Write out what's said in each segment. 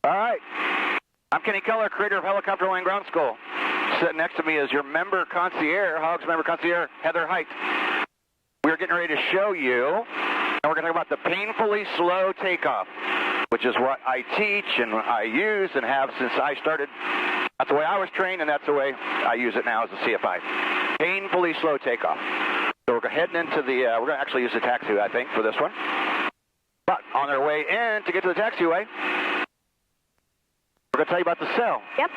All right. I'm Kenny Keller, creator of Helicopter Land Ground School. Sitting next to me is your member concierge, Hogs member concierge, Heather Height. We're getting ready to show you, and we're going to talk about the painfully slow takeoff, which is what I teach and I use and have since I started. That's the way I was trained, and that's the way I use it now as a CFI. Painfully slow takeoff. So we're heading into the, we're going to actually use the taxiway, I think, for this one. But on our way in to get to the taxiway, we're going to tell you about the sale. Yep.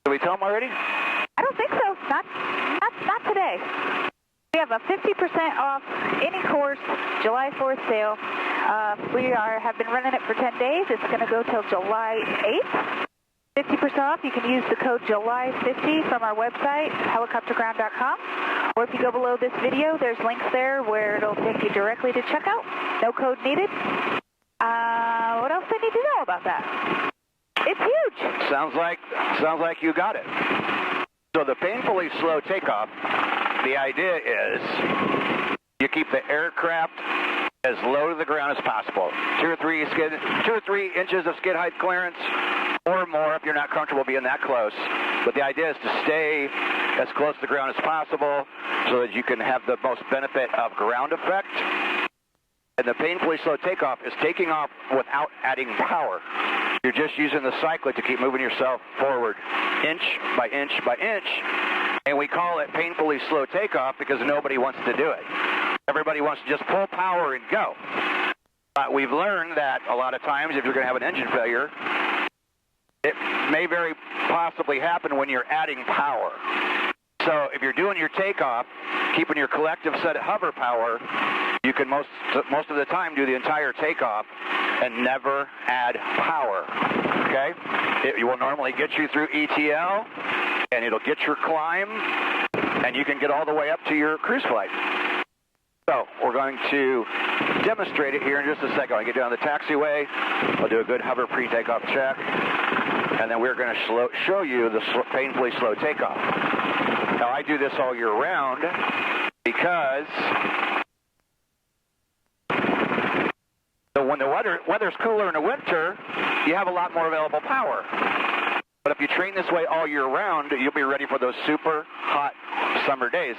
Did we tell them already? I don't think so. Not today. We have a 50% off any course July 4th sale. We have been running it for 10 days. It's going to go till July 8th. 50% off. You can use the code July50 from our website, helicopterground.com. Or if you go below this video, there's links there where it'll take you directly to checkout. No code needed. What else do I need to know about that? It's huge. Sounds like you got it. So the painfully slow takeoff, the idea is you keep the aircraft as low to the ground as possible. 2 or 3 inches of skid height clearance or more if you're not comfortable being that close. But the idea is to stay as close to the ground as possible so that you can have the most benefit of ground effect. And the painfully slow takeoff is taking off without adding power. You're just using the cyclic to keep moving yourself forward, inch by inch by inch. And we call it painfully slow takeoff because nobody wants to do it. Everybody wants to just pull power and go. But we've learned that a lot of times if you're going to have an engine failure, it may very possibly happen when you're adding power. So if you're doing your takeoff, keeping your collective set of hover power, you can most of the time do the entire takeoff and never add power, okay? It will normally get you through ETL, and it'll get your climb, and you can get all the way up to your cruise flight. So we're going to demonstrate it here in just a second. I'll get down the taxiway. I'll do a good hover pre-takeoff check, and then we're going to show you the painfully slow takeoff. Now, I do this all year round because when the weather's cooler in the winter, you have a lot more available power. But if you train this way all year round, you'll be ready for those super hot summer days.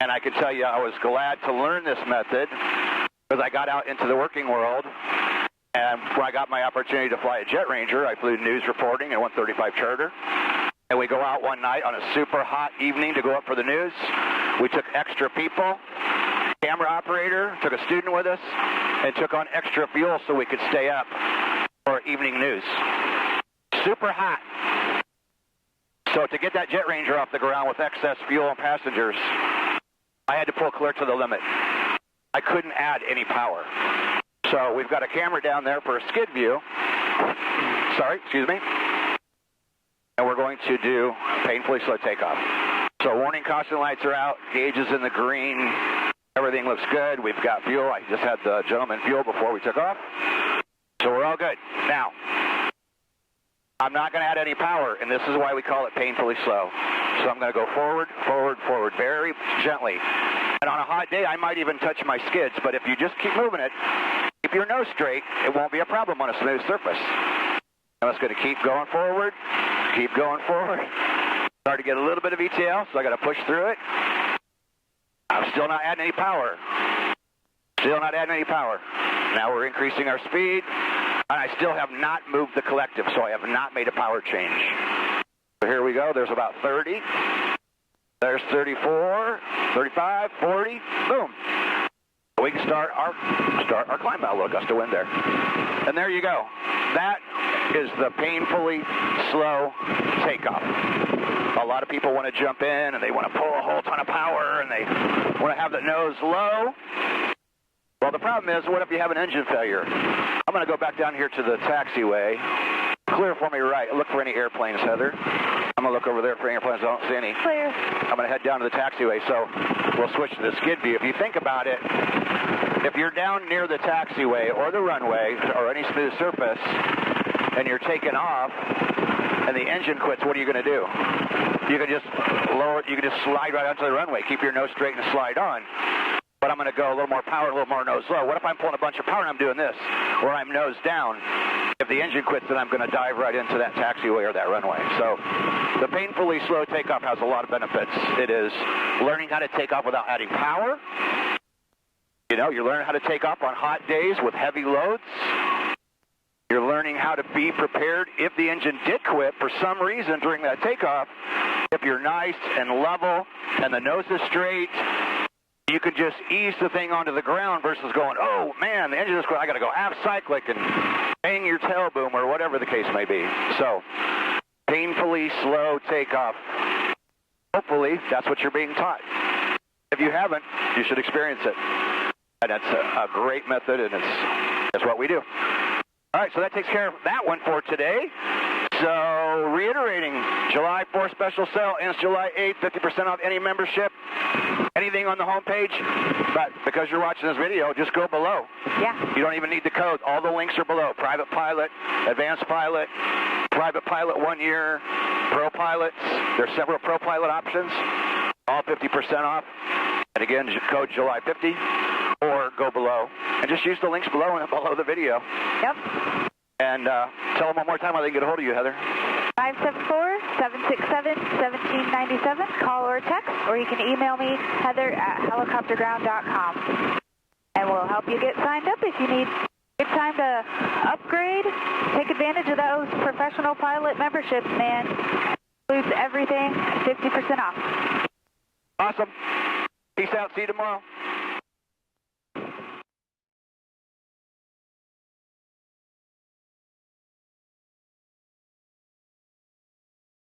And I can tell you I was glad to learn this method because I got out into the working world. And when I got my opportunity to fly a Jet Ranger, I flew news reporting at 135 charter. And we go out one night on a super hot evening to go up for the news. We took extra people, camera operator, took a student with us, and took on extra fuel so we could stay up for evening news. Super hot. So to get that Jet Ranger off the ground with excess fuel and passengers, I had to pull clear to the limit. I couldn't add any power. So we've got a camera down there for a skid view. Sorry, excuse me. And we're going to do painfully slow takeoff. So warning caution lights are out, gauge is in the green, everything looks good. We've got fuel. I just had the gentleman fuel before we took off. So we're all good. Now, I'm not going to add any power, and this is why we call it painfully slow. So I'm going to go forward, forward, forward, very gently. And on a hot day, I might even touch my skids, but if you just keep moving it, keep your nose straight, it won't be a problem on a smooth surface. I'm just going to keep going forward. Keep going forward. Start to get a little bit of ETL, so I got to push through it. I'm still not adding any power. Still not adding any power. Now we're increasing our speed, and I still have not moved the collective, so I have not made a power change. So here we go. There's about 30. There's 34, 35, 40. Boom. We can start our climb out. A little gust of wind there. And there you go. That is the painfully slow takeoff. A lot of people want to jump in and they want to pull a whole ton of power and they want to have the nose low. Well, the problem is, what if you have an engine failure? I'm going to go back down here to the taxiway. Clear for me right. Look for any airplanes, Heather. I'm going to look over there for airplanes. I don't see any. Clear. I'm going to head down to the taxiway, so we'll switch to the skid view. If you think about it, if you're down near the taxiway or the runway or any smooth surface and you're taking off and the engine quits, what are you going to do? You can just lower it. You can just slide right onto the runway. Keep your nose straight and slide on. But I'm going to go a little more power, a little more nose low. What if I'm pulling a bunch of power and I'm doing this, where I'm nose down? If if the engine quits, then I'm going to dive right into that taxiway or that runway. So the painfully slow takeoff has a lot of benefits. It is learning how to take off without adding power. You know, you're learning how to take off on hot days with heavy loads. You're learning how to be prepared if the engine did quit for some reason during that takeoff. If you're nice and level and the nose is straight, you can just ease the thing onto the ground versus going, oh man, the engine is quit. I got to go half cyclic and bang your tail boom or whatever the case may be. So painfully slow takeoff. Hopefully that's what you're being taught. If you haven't, you should experience it. And that's a great method, and it's what we do. All right, so that takes care of that one for today. So reiterating, July 4th special sale ends July 8th, 50% off any membership, anything on the homepage. But because you're watching this video, just go below. Yeah. You don't even need the code. All the links are below. Private Pilot, Advanced Pilot, Private Pilot 1 year, Pro Pilots. There's several Pro Pilot options, all 50% off. And again, code July 50, or go below. And just use the links below and below the video. Yep. And tell them one more time how they can get a hold of you, Heather. 574-767-1797. Call or text, or you can email me, heather@helicopterground.com. And we'll help you get signed up if you need. It's time to upgrade. Take advantage of those professional pilot memberships, man. Includes everything, 50% off. Awesome. Peace out. See you tomorrow.